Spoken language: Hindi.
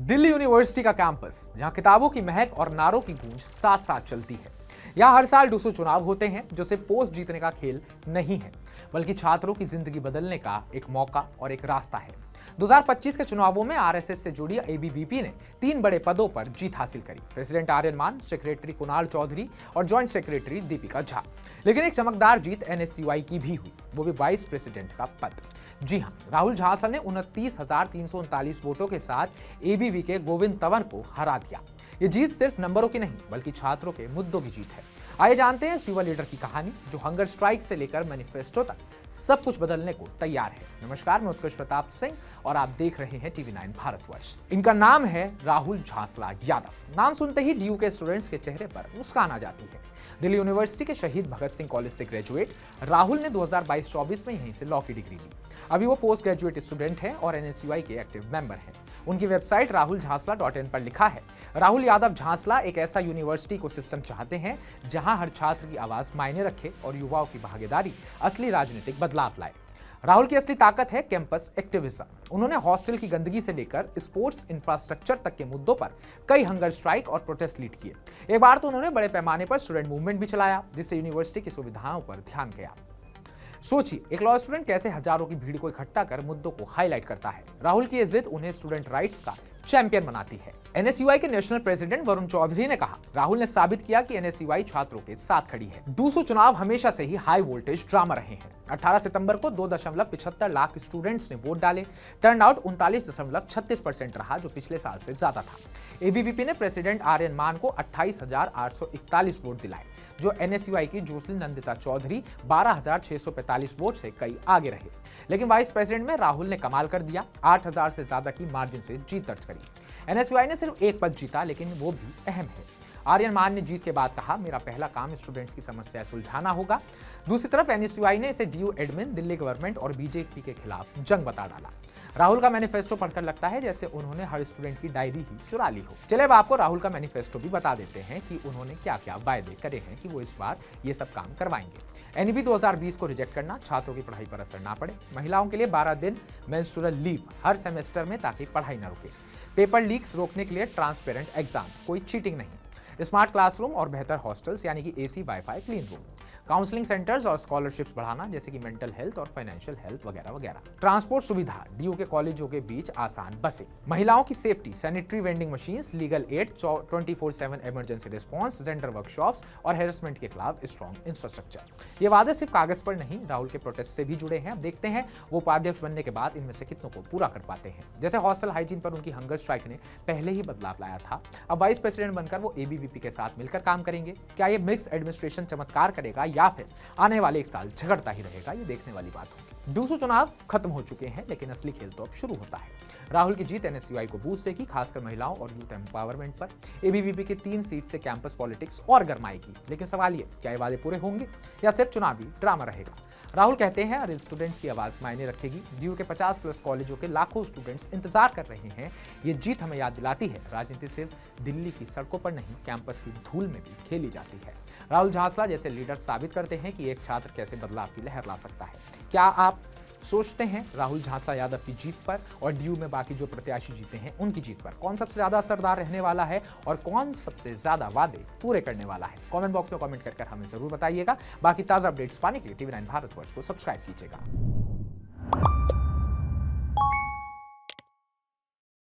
दिल्ली यूनिवर्सिटी का कैंपस, जहां किताबों की महक और नारों की गूंज साथ साथ चलती है। यहाँ हर साल 200 चुनाव होते हैं, जो सिर्फ पोस्ट जीतने का खेल नहीं है, बल्कि छात्रों की जिंदगी बदलने का एक मौका और एक रास्ता है। 2025 के चुनावों में आरएसएस से जुड़ी एबीवीपी ने 3 बड़े पदों पर जीत हासिल करी। प्रेसिडेंट आर्यन मान, सेक्रेटरी कुणाल चौधरी और जॉइंट सेक्रेटरी दीपिका झा। लेकिन एक चमकदार जीत एनएसयूआई की भी हुई, वो भी वाइस प्रेसिडेंट का पद। जी हां, राहुल झांसा ने 29,339 वोटों के साथ एबीवी के गोविंद तंवर को हरा दिया। ये जीत सिर्फ नंबरों की नहीं, बल्कि छात्रों के मुद्दों की जीत है। आइए जानते हैं इस युवा लीडर की कहानी, जो हंगर स्ट्राइक से लेकर मैनिफेस्टो तक सब कुछ बदलने को तैयार है। नमस्कार, मैं उत्कर्ष प्रताप सिंह और आप देख रहे हैं टीवी9 भारतवर्ष। इनका नाम है राहुल झांसला यादव। नाम सुनते ही डीयू के स्टूडेंट्स के चेहरे पर मुस्कान आ जाती है। दिल्ली यूनिवर्सिटी के शहीद भगत सिंह कॉलेज से ग्रेजुएट राहुल ने 2022-24 में यहीं से लॉ की डिग्री ली। अभी वो पोस्ट ग्रेजुएट स्टूडेंट हैं और एनएसयूआई के एक्टिव मेंबर हैं। उनकी वेबसाइट rahuljhansla.in पर लिखा है, राहुल यादव झांसला एक ऐसा यूनिवर्सिटी इकोसिस्टम चाहते हैं जहां हर छात्र की आवाज मायने रखे और युवाओं की भागीदारी असली राजनीतिक बदलाव लाए। राहुल की असली ताकत है कैंपस एक्टिविज्म। उन्होंने हॉस्टल की गंदगी से लेकर स्पोर्ट्स इंफ्रास्ट्रक्चर तक के मुद्दों पर कई हंगर स्ट्राइक और प्रोटेस्ट लीड किए। एक बार तो उन्होंने बड़े पैमाने पर स्टूडेंट मूवमेंट भी चलाया, जिससे यूनिवर्सिटी की सुविधाओं पर ध्यान गया। सोचिए, एक लॉ स्टूडेंट कैसे हजारों की भीड़ को इकट्ठा कर मुद्दों को हाईलाइट करता है। राहुल की ये जिद उन्हें स्टूडेंट राइट्स का चैंपियन बनाती है। एनएसयूआई के नेशनल प्रेसिडेंट वरुण चौधरी ने कहा, राहुल ने साबित किया कि एनएसयूआई छात्रों के साथ खड़ी है। 200 चुनाव हमेशा से ही हाई वोल्टेज ड्रामा रहे हैं। 18 सितंबर को 2.75 लाख स्टूडेंट्स ने वोट डाले। टर्नआउट 39.36% रहा, जो पिछले साल से ज्यादा था। एबीवीपी ने प्रेसिडेंट आर्यन मान को 28,841 वोट दिलाए, जो एनएसयूआई की जोसलिन नंदिता चौधरी 12,645 वोट से कई आगे रहे। लेकिन वाइस प्रेसिडेंट में राहुल ने कमाल कर दिया, 8,000 से ज्यादा की मार्जिन से जीत दर्ज करी। एनएसयूआई ने सिर्फ एक पद जीता, लेकिन वो भी अहम है। आर्यन मान ने जीत के बाद कहा, मेरा पहला काम स्टूडेंट्स की समस्या सुलझाना होगा। दूसरी तरफ एनएसयूआई ने इसे डीयू एडमिन, दिल्ली गवर्नमेंट और बीजेपी के खिलाफ जंग बता डाला। राहुल का मैनिफेस्टो पढ़कर लगता है जैसे उन्होंने हर स्टूडेंट की डायरी ही चुरा ली हो। चलिए अब आपको राहुल का मैनिफेस्टो भी बता देते हैं कि उन्होंने क्या क्या वायदे करे हैं कि वो इस बार ये सब काम करवाएंगे। एनईपी 2020 को रिजेक्ट करना, छात्रों की पढ़ाई पर असर ना पड़े। महिलाओं के लिए 12 दिन मेंस्ट्रुअल लीव हर सेमेस्टर में, ताकि पढ़ाई न रुके। पेपर लीक्स रोकने के लिए ट्रांसपेरेंट एग्जाम, कोई चीटिंग नहीं। स्मार्ट क्लासरूम और बेहतर हॉस्टल्स, यानी कि AC, wifi, clean room. Counselling centres और स्कॉलरशिप्स बढ़ाना, जैसे कि मेंटल हेल्थ और फाइनेंशियल हेल्थ वगैरह वगैरह। ट्रांसपोर्ट सुविधा, डीयू के कॉलेजों के बीच आसान बसें। महिलाओं की safety, sanitary vending machines, legal aid, 24/7 emergency response, gender workshops और हैरेसमेंट के खिलाफ स्ट्रॉन्ग इंफ्रास्ट्रक्चर। ये वादे सिर्फ कागज पर नहीं, राहुल के प्रोटेस्ट से भी जुड़े हैं। अब देखते हैं वो उपाध्यक्ष बनने के बाद इनमें से कितनों को पूरा कर पाते हैं। जैसे हॉस्टल हाइजीन पर उनकी हंगर स्ट्राइक ने पहले ही बदलाव लाया था, अब वाइस प्रेसिडेंट बनकर वो एबीवीपी के साथ मिलकर काम करेंगे। क्या ये मिक्स एडमिनिस्ट्रेशन चमत्कार करेगा या फिर आने वाले एक साल झगड़ता ही रहेगा? ये देखने वाली बात होगी। 200 चुनाव खत्म हो चुके हैं, लेकिन असली खेल तो अब शुरू होता है। राहुल की जीत एनएसयूआई को बूस्ट देगी, खासकर महिलाओं और यूथ एम्पावरमेंट पर। एबीवीपी के 3 सीट से कैंपस पॉलिटिक्स और गरमाएगी। लेकिन सवाल ये, क्या ये वादे पूरे होंगे या सिर्फ चुनावी ड्रामा रहेगा? राहुल कहते हैं हर स्टूडेंट्स की आवाज मायने रखेगी। डीयू के 50+ कॉलेजों के लाखों स्टूडेंट्स इंतजार कर रहे हैं। ये जीत हमें याद दिलाती है, राजनीति सिर्फ दिल्ली की सड़कों पर नहीं, कैंपस की धूल में भी खेली जाती है। राहुल झांसला जैसे लीडर साबित करते हैं कि एक छात्र कैसे बदलाव की लहर ला सकता है। क्या आप सोचते हैं राहुल झांसला यादव की जीत पर और डीयू में बाकी जो प्रत्याशी जीते हैं उनकी जीत पर कौन सबसे ज्यादा असरदार रहने वाला है और कौन सबसे ज्यादा वादे पूरे करने वाला है? कमेंट बॉक्स में कमेंट कर हमें जरूर बताइएगा। बाकी ताजा अपडेट्स पाने के लिए टीवी9 भारतवर्ष को सब्सक्राइब कीजिएगा।